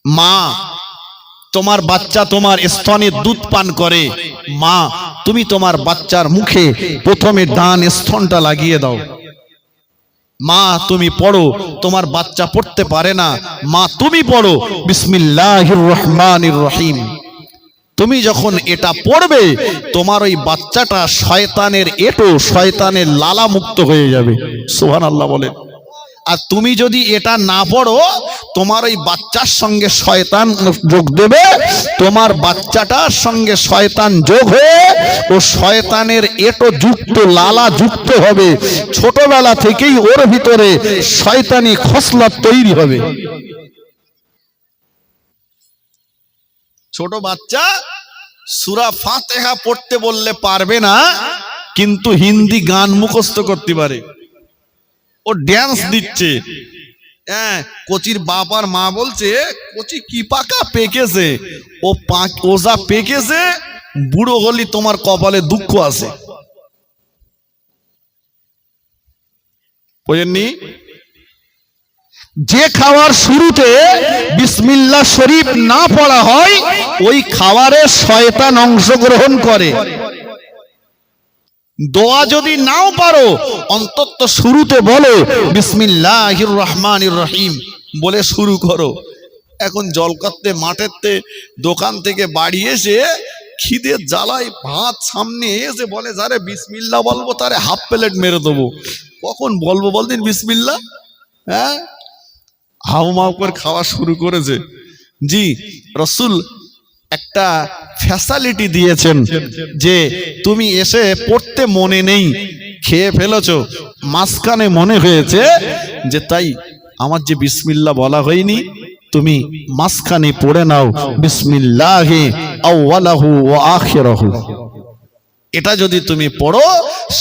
মা তোমার বাচ্চা তোমার স্তনে দুধ পান করে, মা তুমি তোমার বাচ্চার মুখে প্রথমে ডান স্তনটা লাগিয়ে দাও। মা তুমি পড়ো, তোমার বাচ্চা পড়তে পারে না, মা তুমি পড়ো বিসমিল্লাহির রহমানির রহিম। তুমি যখন এটা পড়বে তোমার ওই বাচ্চাটা শয়তানের এঁটো, শয়তানের লালা মুক্ত হয়ে যাবে। সুবহানাল্লাহ বলে। আর তুমি যদি এটা না পড়ো তোমার ওই বাচ্চার সঙ্গে শয়তান যোগ দেবে, তোমার বাচ্চাটার সঙ্গে শয়তান যোগ হয়ে ও শয়তানের এঁটো যুক্ত লালা যুক্ত হবে, ছোটবেলা থেকেই ওর ভিতরে শয়তানি খসলত তৈরি হবে। ছোট বাচ্চা সূরা ফাতিহা পড়তে বললে পারবে না, কিন্তু হিন্দি গান মুখস্থ করতে পারে। ও ড্যান্স দিচ্ছে, হ্যাঁ, কোচির বাপ আর মা বলছে কোচি কি পাকা পেকেছে, ও যা পেকেছে বুড়ো হলি তোমার কপালে দুঃখ আছে। বুঝেননি? যে খাওয়ার শুরুতে বিসমিল্লাহ শরীফ না পড়া হয় ওই খাবারে শয়তান অংশগ্রহণ করে। দোয়া যদি নাও পারো অন্তত শুরুতে বলো বিসমিল্লাহির রহমানির রহিম বলে শুরু করো। এখন জলকাতে মাঠেতে দোকান থেকে বাড়ি এসে খিদের জ্বালায় ভাত সামনে এসে বলে যারে বিসমিল্লাহ বলবো তারে হাফ প্লেট মেরে দেবো। কখন বলবো বলদিন বিসমিল্লাহ? হ্যাঁ, হাউ মাউ করে খাওয়া শুরু করেছে। জি, রাসূল একটা ফ্যাসিলিটি দিয়েছেন যে তুমি এসে পড়তে মনে নেই, খেয়ে ফেলেছো, মাঝখানে মনে হয়েছে যে তাই আমার যে বিসমিল্লাহ বলা হয়নি, তুমি মাঝখানে পড়ে নাও বিসমিল্লাহি আউয়ালাহু ওয়া আখিরাহু। এটা যদি তুমি পড়ো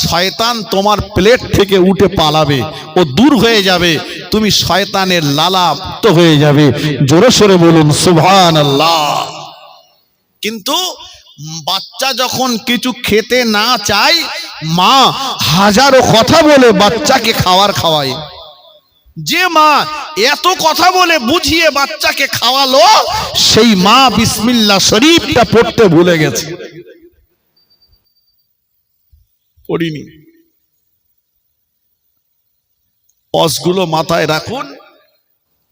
শয়তান তোমার প্লেট থেকে উঠে পালাবে, ও দূর হয়ে যাবে, তুমি শয়তানের লালা মুক্ত হয়ে যাবে। জোরে সোরে বলুন সুবহানাল্লাহ। কিন্তু বাচ্চা যখন কিছু খেতে না চায় মা হাজারো কথা বলে বাচ্চাকে খাবার খাওয়ায়। যে মা এত কথা বলে বুঝিয়ে বাচ্চাকে খাওয়ালো সেই মা বিসমিল্লাহ শরীফটা পড়তে ভুলে গেছে, পড়িনি। অসগুলো মাথায় রাখুন,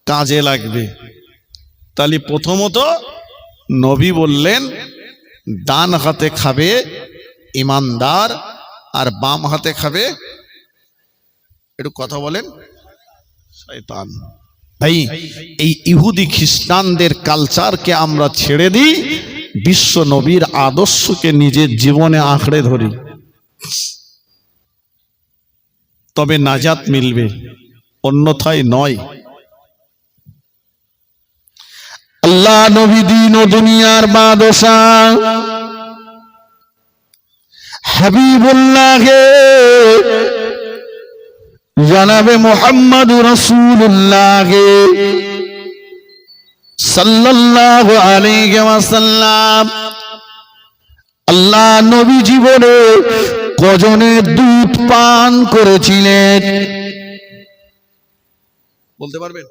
কাজে লাগবে। তাহলে প্রথমত নবী বললেন ডান হাতে খাবে ইমানদার আর বাম হাতে খাবে, একটু কথা বলেন, শয়তান। ভাই এই ইহুদি খ্রিস্টানদের কালচারকে আমরা ছেড়ে দিই, বিশ্ব নবীর আদর্শকে নিজের জীবনে আঁকড়ে ধরি, তবে নাজাত মিলবে, অন্যথায় নয়। আল্লাহ নবী দিন ও দুনিয়ার বাদশাহ হাবিবুল্লাহ জনাবে মুহাম্মদুর রাসূলুল্লাহ সাল্লাল্লাহু আলাইহি ওয়াসাল্লাম আল্লাহ নবী জীবনে কজনের দুধ পান করেছিলেন বলতে পারবেন?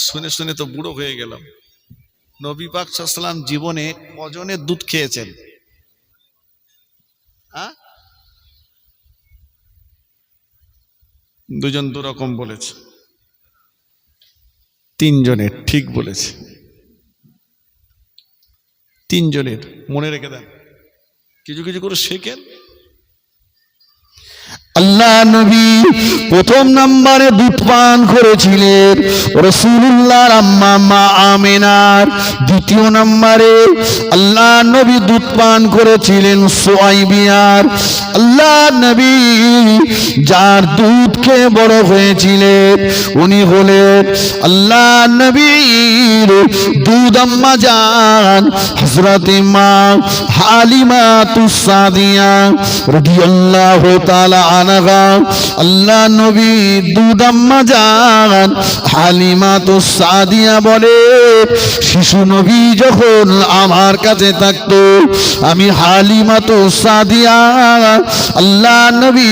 শুনে শুনে তো বুড়ো হয়ে গেলাম। নবী পাক সাল্লাল্লাহু আলাইহি ওয়াসাল্লাম জীবনে কজনের দুধ খেয়েছেন? দুজন দু রকম বলেছে, তিনজনের ঠিক বলেছে, তিনজনের মনে রেখে দেন, কিছু কিছু করে শেখেন। আল্লাহ নবী প্রথম নম্বরে দুধ পান করেছিলেন রাসূলুল্লাহর আম্মা মা আমিনার। দ্বিতীয় নম্বরে আল্লাহ নবী দুধ পান করেছিলেন সুয়াইবিয়ার। আল্লাহ নবী যার দুধ খেয়ে বড় হয়েছিলেন উনি হলেন আল্লাহ নবীর দুধ আম্মা জান হযরত মা হালিমাতুস সাদিয়া রাদিয়াল্লাহু তাআলা আনহা আল্লাহ নবী দুধ আম্মা জান হালিমাতুস সাদিয়া বলে শিশু নবী যখন আমার কাছে থাকতো আমি হালিমাতুস সাদিয়া আল্লাহ নবী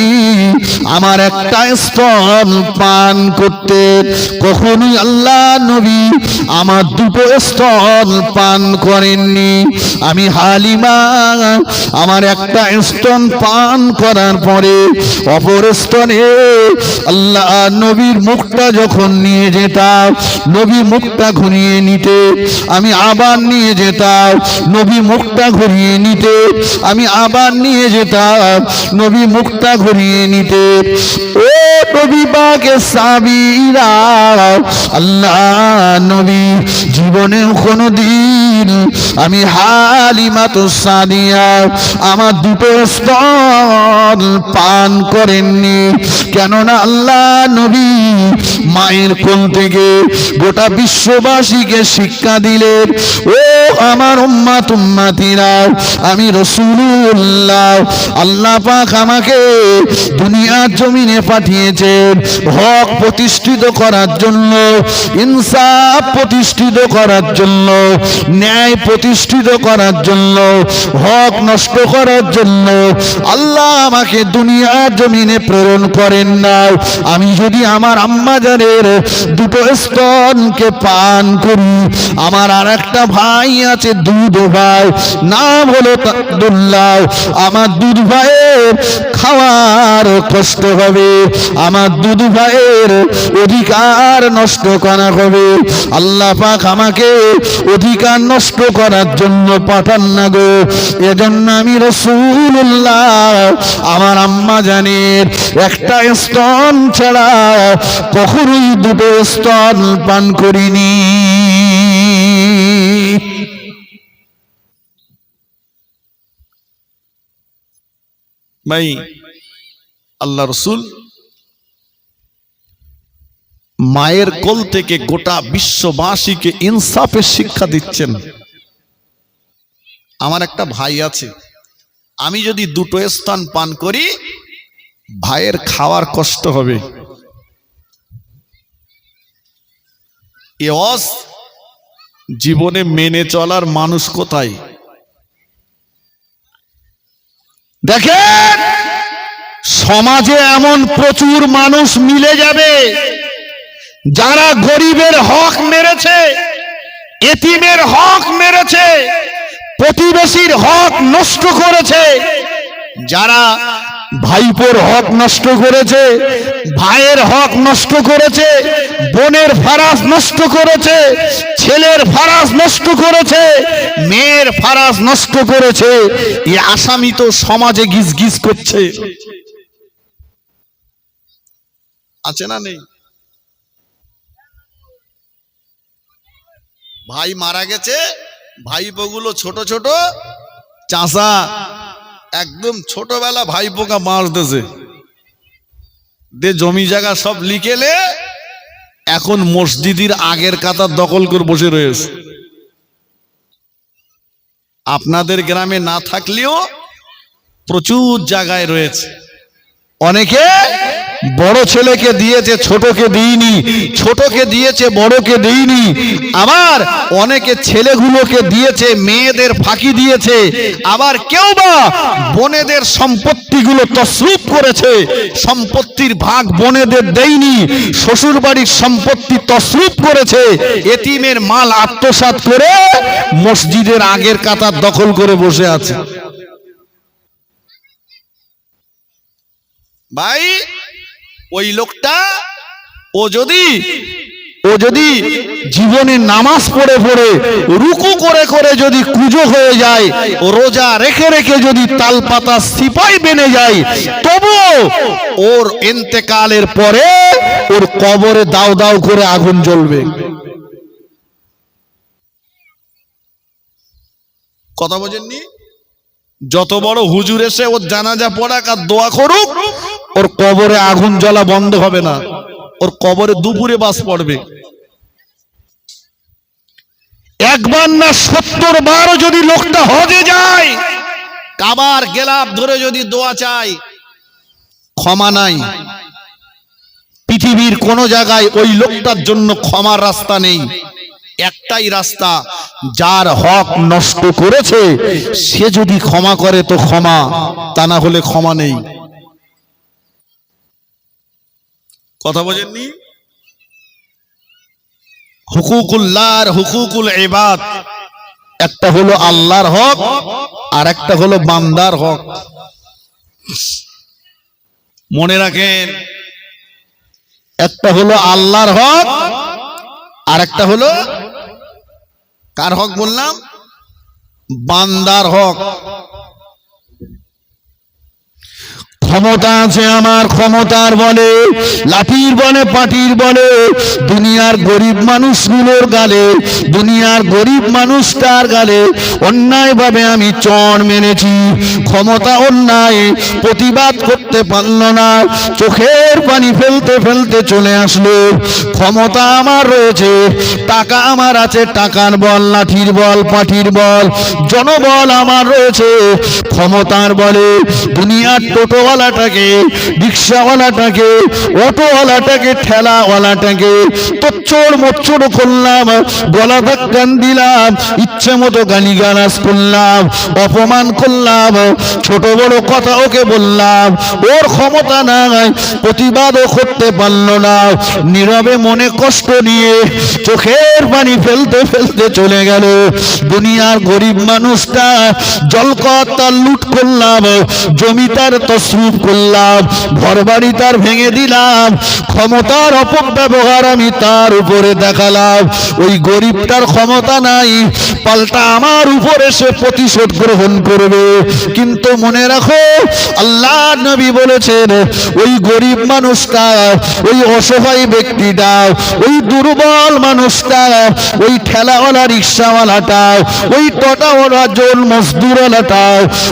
আমার একটা স্তন পান করতে কখনোই আল্লাহ নবী আমার দুটো স্তন পান করেননি আমি হালিমা আমার একটা স্তন পান করার পরে অপর স্তনে আল্লাহ নবীর মুখটা যখন নিয়ে যেতাম নবী মুখটা ঘুরিয়ে নিতে আমি আবার নিয়ে যেতাম নবী মুখটা ঘুরিয়ে নিতে আমি আবার নিয়ে যেতাম নবী মুখটা ঘুরিয়ে নিতে ও নবী পাকের সাহাবীরা আল্লাহ নবী জীবনে কোনোদিন আমি হালিমাতুস সাদিয়া আমার দুটো স্তন পান করেননি কেননা আল্লাহ নবী মায়ের কোল থেকে গোটা বিশ্ববাসীকে শিক্ষা দিলেন ও আমার উম্মাত উম্মাতিরা আমি রাসূলুল্লাহ আল্লাহ পাক আমাকে দুনিয়ার জমিনে পাঠিয়েছেন হক প্রতিষ্ঠিত করার জন্য ইনসাফ প্রতিষ্ঠিত করার জন্য ন্যায় প্রতিষ্ঠিত করার জন্য হক নষ্ট করার জন্য আল্লাহ আমাকে দুনিয়ার জমিনে প্রেরণ করেন না আমি যদি আমার আম্মা জানের দুটো স্তনকে পান করি আমার আর একটা ভাই আছে দুধ ভাই নাম হলো আব্দুল্লাহ আমার দুধ ভাইয়ের খাওয়ার কষ্ট হবে আমার দুধ ভাইয়ের অধিকার নষ্ট করা হবে আল্লাহ পাক আমাকে অধিকার নষ্ট করার জন্য পাঠান না গো এজন্য আমি রাসূলুল্লাহ আমার আম্মা জানের একটা স্তন ছাড়া কখনোই দুটো স্তন পান করিনি ভাই আল্লাহ রসুল মায়ের কোল থেকে গোটা বিশ্ববাসীকে ইনসাফের শিক্ষা দিচ্ছেন আমার একটা ভাই আছে আমি যদি দুটো স্তন পান করি ভাইয়ের খাওয়ার কষ্ট হবে জীবনে মেনে চলার মানুষ কোথায় দেখেন সমাজে এমন প্রচুর মানুষ মিলে যাবে যারা গরিবের হক মেরেছে এতিমের হক মেরেছে প্রতিবেশীর হক নষ্ট করেছে যারা ভাইপোর হক নষ্ট করেছে ভাইয়ের হক নষ্ট করেছে বোনের ফারাজ নষ্ট করেছে ছেলের ফারাজ নষ্ট করেছে মেয়ের ফারাজ নষ্ট করেছে এই আসামি তো সমাজে গিজগিজ করছে আছে না নেই ভাই মারা গেছে ভাইপোগুলো ছোট ছোট চাষা একদম ছোটবেলা ভাইপোকা মারতেছে দে জমি জায়গা সব লিখেলে এখন মসজিদের আগের কাতার দখল করে বসে রয়েছে আপনাদের গ্রামে না থাকলেও প্রচুর জায়গায় রয়েছে অনেকে বড় ছেলেকে দিয়েছে ছোটকে দেইনি ছোটকে দিয়েছে বড়কে দেইনি আবার অনেকে ছেলেগুলোকে দিয়েছে মেয়েদের ফাঁকি দিয়েছে আবার কেউ বা বোনেদের সম্পত্তিগুলো তসরুপ করেছে সম্পত্তির ভাগ বোনেদের দেয়নি শ্বশুর বাড়ির সম্পত্তি তসরুপ করেছে এতিমের মাল আত্মসাৎ করে মসজিদের আগের কাতার দখল করে বসে আছে ভাই ওই লোকটা ও যদি জীবনে নামাজ পড়ে পড়ে রুকু করে করে যদি কুজো হয়ে যায় রোজা রেখে রেখে যদি তালপাতা সিপাই বেনে যায় তবুও ওর ইন্তেকালের পরে ওর কবরে দাও দাও করে আগুন জ্বলবে কথা বোঝেননি যত বড় হুজুর এসে ওর জানাজা পড়াক আর দোয়া করুক ওর কবরে আগুন জ্বলা বন্ধ হবে না ওর কবরে দুপুরে বাস পড়বে একবার না 70 বার যদি লোকটা হজে যায় কাবার গেলাপ ধরে যদি দোয়া চায় ক্ষমা নাই। পৃথিবীর কোন জায়গায় ওই লোকটার জন্য ক্ষমার রাস্তা নেই। একটাই রাস্তা, যার হক নষ্ট করেছে সে যদি ক্ষমা করে তো ক্ষমা, তা না হলে ক্ষমা নেই। কথা বোঝেননি? হুকুকুল্লাহ আর হুকুকুল ইবাদ, একটা হলো আল্লাহর হক আর একটা হলো বান্দার হক। মনে রাখেন, একটা হলো আল্লাহর হক আর একটা হলো কার হক বললাম? বান্দার হক। ক্ষমতা আছে আমার, ক্ষমতার বলে, লাঠির বলে, পাটির বলে, দুনিয়ার গরিব মানুষগুলোর গালে, দুনিয়ার গরিব মানুষটার গালে অন্যায় ভাবে আমি চড় মেরেছি। ক্ষমতা অন্যায় প্রতিবাদ করতে পারল না, চোখের পানি ফেলতে ফেলতে চলে আসলো। ক্ষমতা আমার রয়েছে, টাকা আমার আছে, টাকার বল, লাঠির বল, পাটির বল, জনবল আমার রয়েছে। ক্ষমতার বলে দুনিয়ার টোটোওয়ালাটাকে, রিক্সাওয়ালাটাকে, অটোওয়ালাটাকে, ঠেলাওয়ালাটাকে তোচ্ছড় মোচ্ছড় করলাম, গলা ধাক্কান দিলাম, ইচ্ছে মতো গালিগালাজ করলাম, অপমান করলাম, ছোট বড় কথা ওকে বললাম। ওর ক্ষমতা নাই, প্রতিবাদও করতে পারল না। নীরবে মনে কষ্ট নিয়ে চোখের পানি ফেলতে ফেলতে চলে গেল। দুনিয়ার গরিব মানুষটা জলকর তার লুট করলাম, জমি তার তসরুফ করলাম, ঘর বাড়ি তার ভেঙে দিলাম, ক্ষমতার অপব্যবহার আমি তার উপরে দেখালাম। ওই গরিবটার ক্ষমতা নাই, পাল্টা আমার উপরে সে প্রতিশোধ গ্রহণ করবে। কিন্তু মনে রাখো, আল্লাহ নবী বলেছেন, ওই গরিব মানুষটা, ওই অসহায় ব্যক্তিটা, ওই দুর্বল মানুষটা, ওই ঠেলাওয়ালা, রিক্সাওয়ালাটা, ওই টোটাওয়ালা, জল মজদুরওয়ালাটা,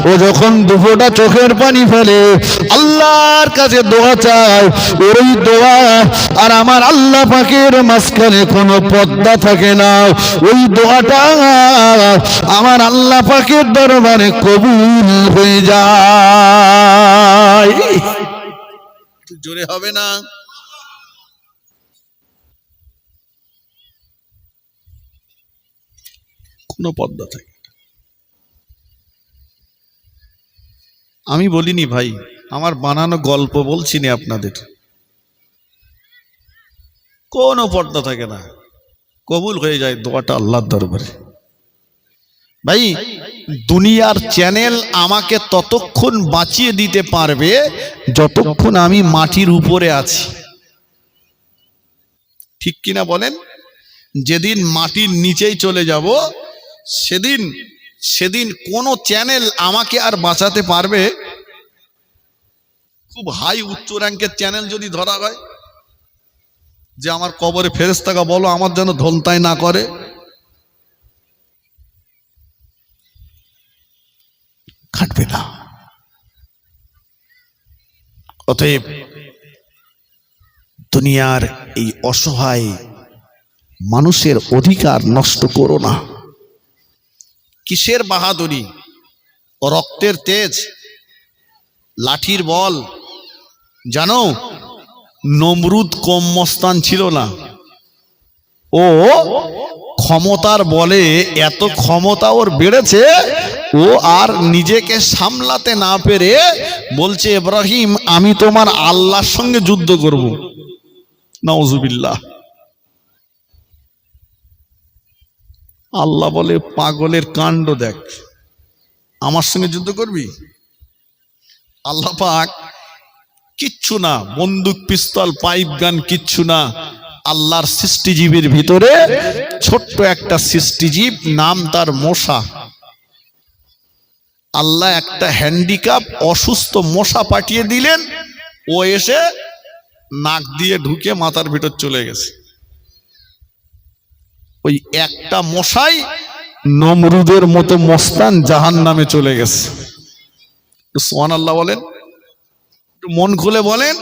ও যখন দুফোঁটা চোখের পানি ফেলে আল্লাহর কাছে দোয়া চায়, ওই দোয়া আর আমার আল্লাহ পাকের মাঝখানে কোনো পর্দা থাকে না। ওই দোয়াটা আমার আল্লাহ পাকের দরবারে কবুল হয়ে যায়। জোরে হবে না? কোনো পর্দা থাকে। আমি বলিনি ভাই, আমার বানানো গল্প বলছি না আপনাদের। কোনো পর্দা থাকে না, কবুল হয়ে যায় দোয়াটা আল্লাহর দরবারে। ভাই, দুনিয়ার চ্যানেল আমাকে ততক্ষণ বাঁচিয়ে দিতে পারবে যতক্ষণ আমি মাটির উপরে আছি। ঠিক কিনা বলেন? যেদিন মাটির নিচেই চলে যাব, সেদিন কোন চ্যানেল আমাকে আর বাঁচাতে পারবে? খুব হাই উচ্চ র্যাঙ্কের চ্যানেল যদি ধরা হয় যে আমার কবরে ফেরেশতাকে বলো আমার যেন ধনতাই না করে, খাটবে না। অতএব দুনিয়ার এই অসহায় মানুষের অধিকার নষ্ট করো না। কিসের বাহাদুরি? রক্তের তেজ, লাঠির বল। জানো, নমরুদ কম মস্তান ছিল না। ও ক্ষমতার বলে এত ক্ষমতা ওর বেড়েছে, ও আর নিজেকে সামলাতে না পেরে বলছে, ইব্রাহিম আমি তোমার আল্লাহর সঙ্গে যুদ্ধ করব। নাউজুবিল্লাহ। আল্লাহ বলে, পাগলের কাণ্ড দেখ, আমার সঙ্গে যুদ্ধ করবি? আল্লাহ পাক কিচ্ছু না, বন্দুক পিস্তল পাইপ গান কিচ্ছু না। আল্লাহর সৃষ্টিজীবের ভিতরে ছোট্ট একটা সৃষ্টিজীব, নাম তার মশা। আল্লাহ একটা হ্যান্ডিক্যাপ অসুস্থ মশা পাঠিয়ে দিলেন, ও এসে নাক দিয়ে ঢুকে মাথার ভিতর চলে গেছে। ওই একটা মশাই নমরুদের মতো মস্তান জাহান্নামে চলে গেছে। সুবহানাল্লাহ বলেন, একটু মন খুলে বলেন।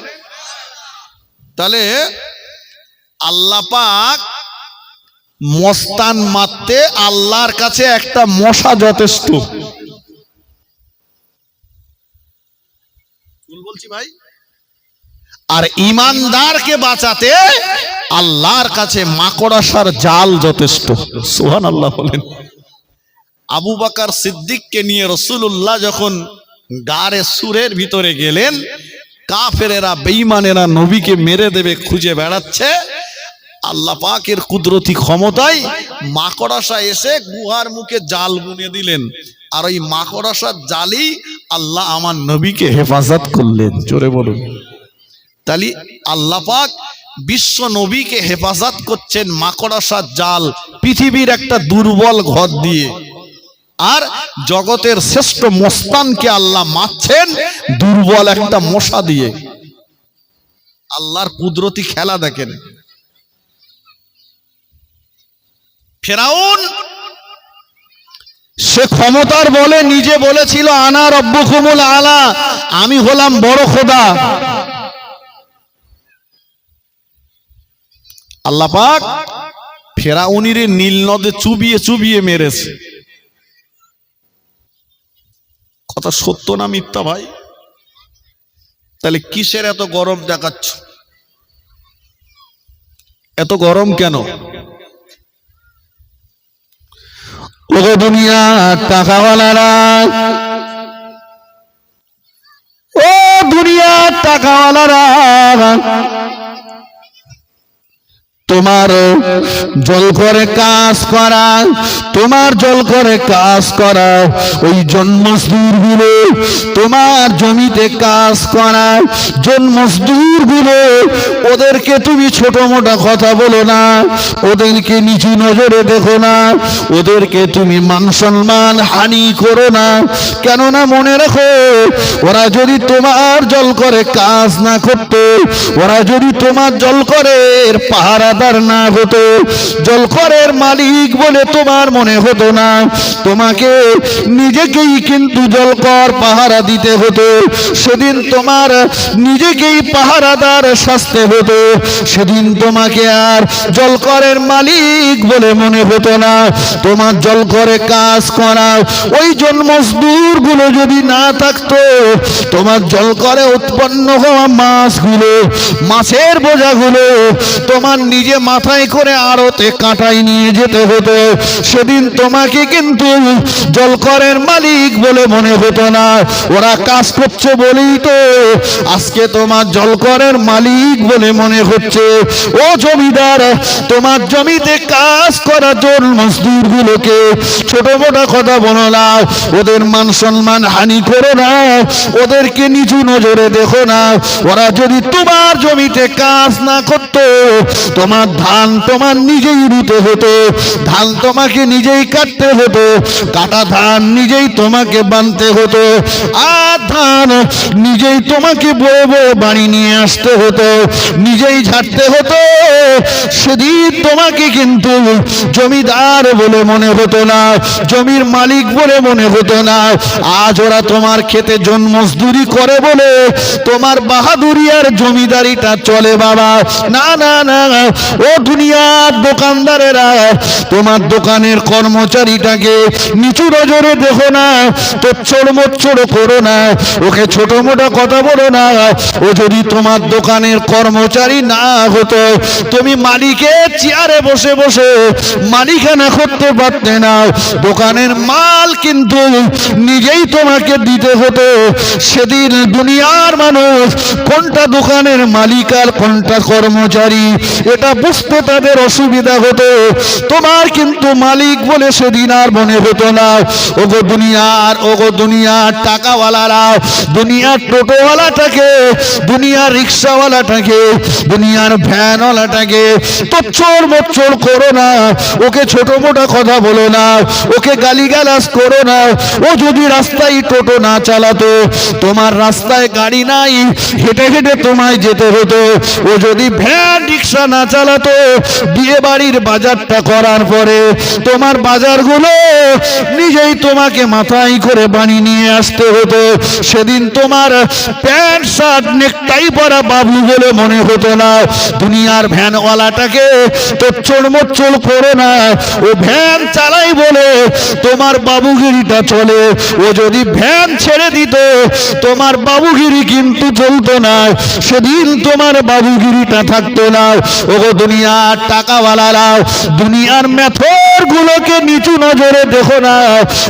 তাহলে আল্লাহ পাক মস্তান মারতে আল্লাহর কাছে একটা মশা যথেষ্ট। বলছি ভাই, আর ইমানদারকে বাঁচাতে আল্লাহর কাছে মাকড়সার জাল যথেষ্ট। সুবহানাল্লাহ বলেন। আবু বকর সিদ্দিককে নিয়ে রাসূলুল্লাহ যখন গারে সুরের ভিতরে গেলেন, কাফেরেরা বেঈমানেরা নবীকে মেরে দেবে খুঁজে বেড়াচ্ছে, আল্লাহ পাকের কুদরতি ক্ষমতায় মাকড়সা এসে গুহার মুখে জাল বুনে দিলেন, আর ওই মাকড়সার জালই আল্লাহ আমার নবীকে হেফাজত করলেন। জোরে বলুন। তাহলে আল্লাহ পাক বিশ্ব নবীকে হেফাজত করছেন মাকড়সার জাল, পৃথিবীর একটা দুর্বল ঘর দিয়ে, আর জগতের শ্রেষ্ঠ মস্তানকে আল্লাহ মারছেন দুর্বল একটা মশা দিয়ে। আল্লাহর কুদরতি খেলা দেখেন। ফেরাউন সে ক্ষমতার বলে নিজে বলেছিল আনা রব্বুকুমুল আলা, আমি হলাম বড় খোদা। আল্লাহ পাক ফেরাউনির নীল নদে চুবিয়ে চুবিয়ে মেরেছে। কথা সত্য না মিথ্যা ভাই? তাহলে কিসের এত গরম দেখাচ্ছ? এত গরম কেন? ওগো দুনিয়ার টাকাওয়ালারা, ও দুনিয়ার টাকাওয়ালারা, তোমার জল করে কাজ করা, তোমার জল করে কাজ করা ওই জন্মজদুর গুলো, তোমার জমিতে কাজ করা জন্মজদুর গুলো, ওদেরকে তুমি ছোট মোটা কথা বলো না, ওদেরকে নিচু নজরে দেখো না, ওদেরকে তুমি মান সম্মান হানি করো না। কেননা মনে রাখো, ওরা যদি তোমার জল করে কাজ না করতো, ওরা যদি তোমার জল করে পাহারা না হতো, জলকরের মালিক বলে তোমার মনে হতো না, তোমাকে নিজেকেই কিন্তু জলকর পাহারা দিতে হতো। সেদিন তোমার নিজেকেই পাহারাদার সাজতে হতো, সেদিন তোমাকে আর জলকরের মালিক বলে মনে হতো না। তোমার জলকরে কাজ করা ওই জন্মজদুর গুলো যদি না থাকতো, তোমার জলকরে উৎপন্ন হওয়া মাছগুলো, মাছের বোঝাগুলো তোমার নিজে মাথায় করে আড়তে কাঁটাই নিয়ে যেতে হতো। সেদিন তোমাকে কিন্তু জলকরের মালিক বলে মনে হতো না। ওরা কাজ করছে বলেই তো আজকে তোমার জলকরের মালিক বলে মনে হচ্ছে। ও জমিদার, তোমার জমিতে কাজ করা জন্মজদুর গুলোকে ছোট মোটা কথা বলো না, ওদের মান সম্মান হানি করো না, ওদেরকে নিচু নজরে দেখো না। ওরা যদি তোমার জমিতে কাজ না করতো, তোমার ধান তোমার নিজেই রুতে হতো, ধান তোমাকে নিজেই কাটতে হতো, কাটা ধান নিজেই তোমাকে বানতে হতো, আর ধান নিজেই তোমাকে বয়ে বয়ে বাড়ি নিয়ে আসতে হতো, নিজেই ঝাড়তে হতো। সেদিন তোমাকে কিন্তু জমিদার বলে মনে হতো না, জমির মালিক বলে মনে হতো না। আজ ওরা তোমার খেতে জন্মজদুরি করে বলে তোমার বাহাদুরি আর জমিদারিটা চলে বাবা। না না না, ও দুনিয়ার দোকানদারেরা, তোমার দোকানের কর্মচারীটাকে নিচু নজরে দেখো না, তোচ্ছড় মোচ্ছড় করো না, ওকে ছোট মোটো কথা বলো না। ও যদি তোমার দোকানের কর্মচারী না হতো, তুমি মালিকের চেয়ারে বসে বসে মালিকানা করতে পারতে না, দোকানের মাল কিন্তু নিজেই তোমাকে দিতে হতো। সেদিন দুনিয়ার মানুষ কোনটা দোকানের মালিক আর কোনটা কর্মচারী এটা বুঝতে তাদের অসুবিধা হতো। তোমার কিন্তু মালিক বলে সেদিন আর মনে হতো না। ওগো দুনিয়ার টাকাওয়ালারা, দুনিয়ার টোটোওয়ালাটাকে, দুনিয়ার রিক্সাওয়ালাটাকে, দুনিয়ার ভ্যানওয়ালাটাকে তোচ্ছড় মোচ্ছড় করো না, ওকে ছোট মোটা কথা বলো না, ওকে গালিগালাজ করো না। ও যদি রাস্তায় টোটো না চালাতো, তোমার রাস্তায় গাড়ি নাই, হেঁটে হেঁটে তোমায় যেতে হতো। ও যদি ভ্যান রিক্সা না চালাতো, বিয়ে বাড়ির বাজারটা করার পরে তোমার বাজারগুলো নিজেই তোমাকে মাথায় করে বাড়ি নিয়ে আসতে হতো। সেদিন তোমার প্যান্ট শার্ট নেকটাই পরা বাবু বলে মনে হতো না। দুনিয়ার ভ্যানওয়ালাটাকে তোচ্ছল মোচ্ছল করো না, ও ভ্যান চালাই বলে তোমার বাবুগিরিটা চলে। ও যদি ভ্যান ছেড়ে দিত তোমার বাবুগিরি কিন্তু চলতো না, সেদিন তোমার বাবুগিরিটা থাকতো না। ওগো দুনিয়ার টাকাওয়ালারা, দুনিয়ার মেথর গুলোকে নিচু নজরে দেখো না।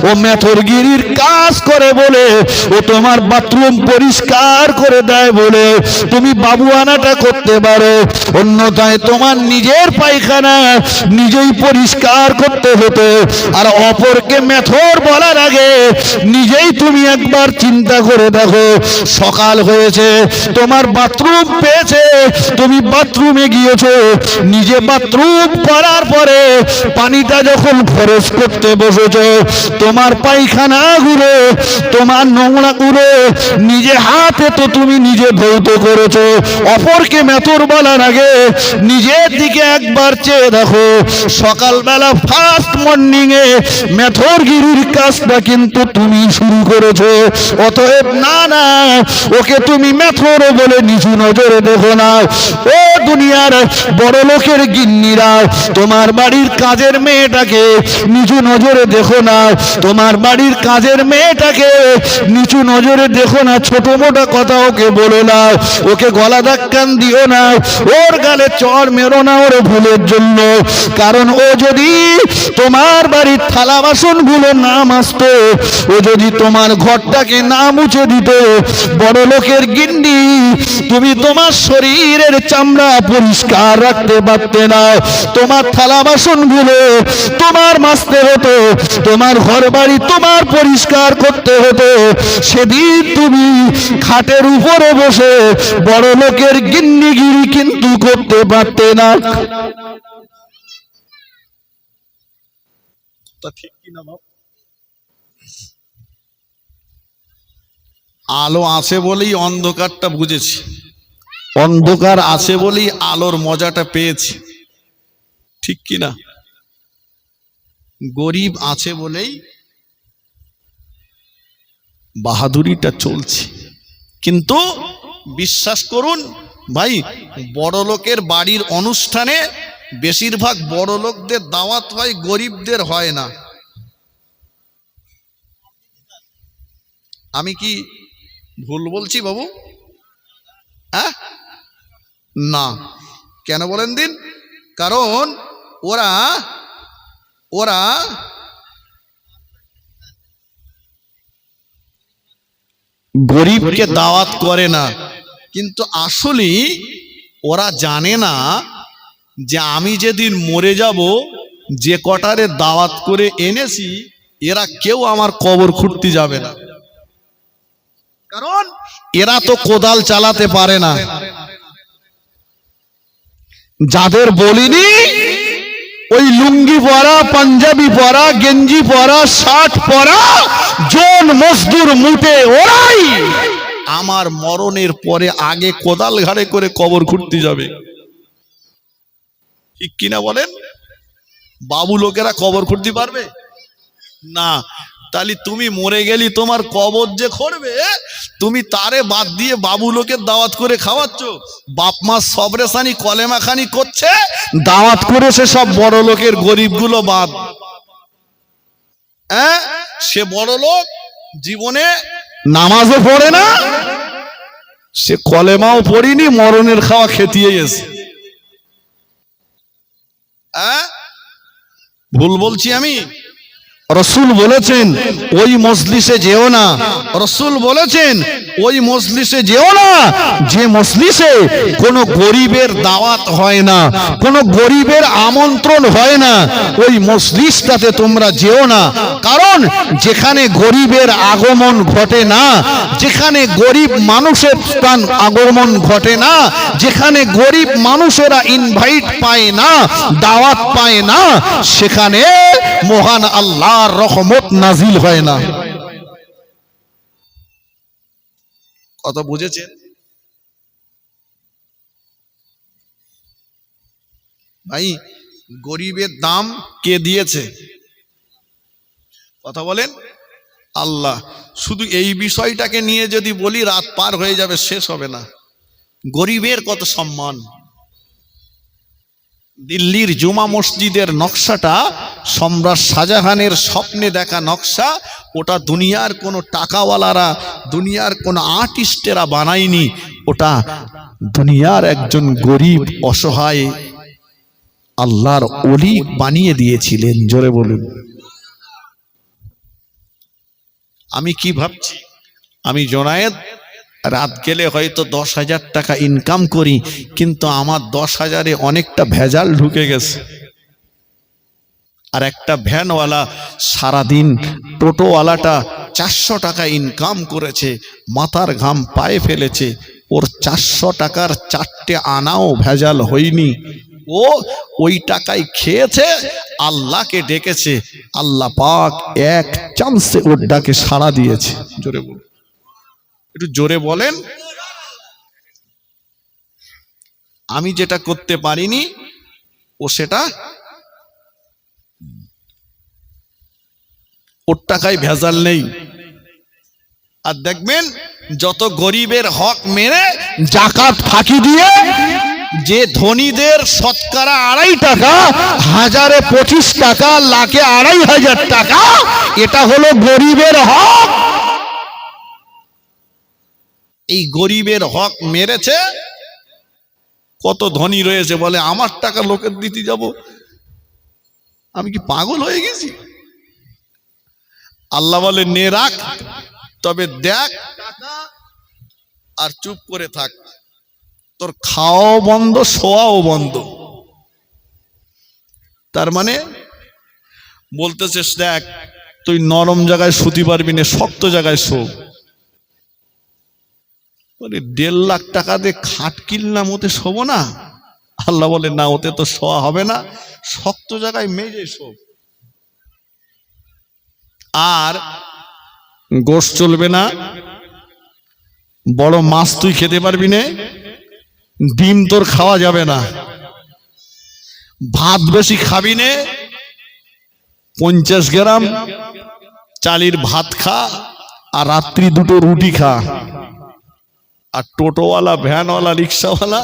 ও মেথরগিরির কাজ করে বলে, ও তোমার বাথরুম পরিষ্কার করে দেয় বলে তুমি বাবুয়ানাটা করতে পারো, অন্যথায় তোমার নিজের পায়খানা নিজেই পরিষ্কার করতে হতো। আর অপরকে মেথর বলার আগে নিজেই তুমি একবার চিন্তা করে দেখো, সকাল হয়েছে, তোমার বাথরুম পেয়েছে, তুমি বাথরুমে গিয়েছো, নিজে বাথরুম করার পরে পানিটা যখন খরচ করতে বসেছো, তোমার পায়খানাগুলো, তোমার নোংরাগুলো নিজে হাতে তো তুমি নিজে ধৌত করেছো। অপরকে মেথর বলার আগে নিজের দিকে একবার চেয়ে দেখো। সকালবেলা ফার্স্ট মর্নিং এ মেথরগিরির কাজটা কিন্তু তুমি শুরু করেছো। অতএব না না, ওকে তুমি মেথর বলে নিচু নজরে দেখো না। ও দুনিয়ার বড় লোকের গিন্নিরা, তোমার বাড়ির কাজের মেয়েটাকে নিচু নজরে দেখো না। তোমার বাড়ির কাজের মেয়েটাকে নিচু নজরে দেখো না। ছোট মোটো কথা ওকে বলো না, ওকে গলা ধাক্কান দিও না, ওর গালে চড় মেরো না ওর ভুলের জন্য। কারণ ও যদি তোমার বাড়ির থালা বাসন গুলো না মাজতো, ও যদি তোমার ঘরটাকে না মুছে দিত, বড় লোকের গিন্নি তুমি তোমার শরীরের চামড়া পরিষ্কার রাখতে পারতে না। তোমার থালা বাসন গুলো তোমার মাজতে হতো, তোমার ঘর বাড়ি তোমার পরিষ্কার করতে হতো। সেদিন তুমি খাটের উপরে বসে বড় লোকের গিন্নিগিরি কিন্তু করতে পারতে না। ঠিক কিনা বাপ? আলো আছে বলেই অন্ধকারটা বুঝেছি, অন্ধকার আছে বলেই আলোর মজাটা পেয়েছি, ঠিক কিনা? গরিব আছে বলেই বাহাদুরিটা চলছে। কিন্তু বিশ্বাস করুন ভাই, বড় লোকের বাড়ির অনুষ্ঠানে বেশিরভাগ বড় লোকদের দাওয়াত হয়, গরিবদের হয় না। আমি কি ভুল বলছি বাবু? হ্যাঁ না, কেন বলেন দিন? কারণ ওরা ওরা গরিবকে দাওয়াত করে না, কিন্তু আসলে ওরা জানে না যে আমি যেদিন মরে যাব, যে কটারে দাওয়াত করে এনেছি এরা কেউ আমার কবর খুঁড়তে যাবে না। কারণ এরা তো কোদাল চালাতে পারে না। যাদের বলিনি ওই লুঙ্গি পরা, পাঞ্জাবি পরা, গেঞ্জি পরা, শার্ট পরা জন মজদুর মুটে, ওরাই আমার মরণের পরে আগে কোদাল ঘাড়ে করে কবর খুঁড়তে যাবে, ঠিক কিনা বলেন? বাবু লোকেরা কবর খুঁড়তে পারবে না। তাহলে তুমি মরে গেলি, তোমার কবর যে খুঁড়বে, তুমি তারে বাদ দিয়ে বাবু লোকের দাওয়াত করে খাওয়াচ্ছ। বাপ মা সবরেসানি কলেমাখানি করছে, দাওয়াত করেছে সব বড় লোকের, গরিবগুলো বাদ। হ্যাঁ, সে বড় লোক জীবনে নামাজও পড়ে না, সে কলেমাও পড়িনি, মরণের খাওয়া খেতিয়ে গেছে। হ্যাঁ, ভুল বলছি আমি? রসুল বলেছেন ওই মজলিসে যেও না, রসুল বলেছেন ওই মজলিসে যেও না যে মজলিসে কোনো গরিবের দাওয়াত হয় না, কোনো গরিবের আমন্ত্রণ হয় না, ওই মজলিসটাতে তোমরা যেও না। কারণ যেখানে গরিবের আগমন ঘটে না, যেখানে গরিব মানুষের স্থান আগমন ঘটে না, যেখানে গরিব মানুষেরা ইনভাইট পায় না, দাওয়াত পায় না, সেখানে মহান আল্লাহর রহমত নাজিল হয় না। কথা বুঝেছেন ভাই? গরিবের দাম কে দিয়েছে? কথা বলেন? আল্লাহ। শুধু এই বিষয়টাকে নিয়ে যদি বলি রাত পার হয়ে যাবে, শেষ হবে না। গরিবের কত সম্মান। দিল্লির জুমা মসজিদের নকশাটা সম্রাট শাহজাহানের স্বপ্নে দেখা নকশা, ওটা দুনিয়ার কোনো টাকাওয়ালারা, দুনিয়ার কোনো আর্টিস্টেরা বানায়নি, ওটা দুনিয়ার একজন গরিব অসহায় আল্লাহর ওলি বানিয়ে দিয়েছিলেন। জোরে বলুন। আমি কি ভাবছি, আমি জোনায়েদ রাত গেলে হয়তো 10,000 টাকা ইনকাম করি, কিন্তু আমার 10,000-এ অনেকটা ভেজাল ঢুকে গেছে। আর একটা ভ্যানওয়ালা সারাদিন, টোটোওয়ালাটা 400 টাকা ইনকাম করেছে, মাথার ঘাম পায়ে ফেলেছে, ওর 400 টাকার 4টে আনাও ভেজাল হয়নি। ও ওই টাকায় খেয়েছে, আল্লাহকে ডেকেছে, আল্লাহ পাক এক চান্সে ওর ডাকে সাড়া দিয়েছে। জোরে বলুন, একটু জোরে বলেন। আমি যেটা করতে পারিনি, ও সেটা, ওর টাকায় ভেজাল নেই। আর দেখবেন যত গরিবের হক মেরে জাকাত ফাঁকি দিয়ে যে ধনীদের শতকরা 2.5 টাকা, 1000-এ 25 টাকা, লাখে 2,500 টাকা, এটা হলো গরিবের হক। এই গরিবের হক মেরেছে, কত ধনী রয়েছে বলে আমার টাকা লোকের দিতে যাব, আমি কি পাগল হয়ে গেছি? আল্লাহ বলে নে রাখ, তবে দেখ টাকা আর চুপ করে থাক, তোর খাওয়াও বন্ধ, শোয়াও বন্ধ। তার মানে বলতেছিস দেখ তুই নরম জায়গায় শুতে পারবি না, শক্ত জায়গায় শো। বলে 1.5 লাখ টাকা দিয়ে খাট কিনলাম, ওতে শোবো না? আল্লাহ বলে না, ওতে তো শোয়া হবে না, শক্ত জায়গায় মেজে শো। আর গোশ চলবে না, বড় মাছ তুই খেতে পারবি না, ডিম তোর খাওয়া যাবে না, ভাত বেশি খাবি না, 50 গ্রাম চালের ভাত খা, আর রাত্রি 2টো রুটি খা। আর টোটোওয়ালা, ভ্যানওয়ালা, রিক্সাওয়ালা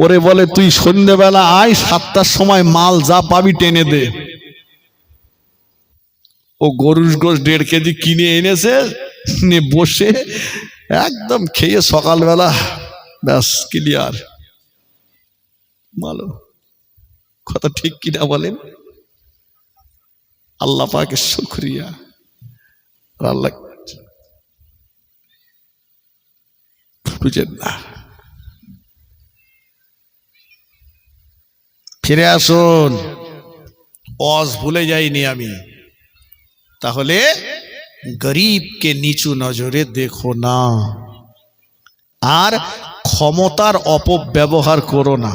ওরে বলে তুই সন্ধ্যেবেলা আয়, 7টার সময় মাল যা পাবি টেনে দে। ও গরুর গোশ 1.5 কেজি কিনে এনেছে, বসে একদম খেয়ে সকালবেলা ব্যাস ক্লিয়ার। ভালো কথা ঠিক কিনা বলেন? আল্লাহ পাকের শুকরিয়া। আল্লাহ বুঝেন না, ফিরে আসুন, ওয়াজ ভুলে যাইনি আমি। তাহলে গরিবকে নিচু নজরে দেখো না, আর ক্ষমতার অপব্যবহার করো না।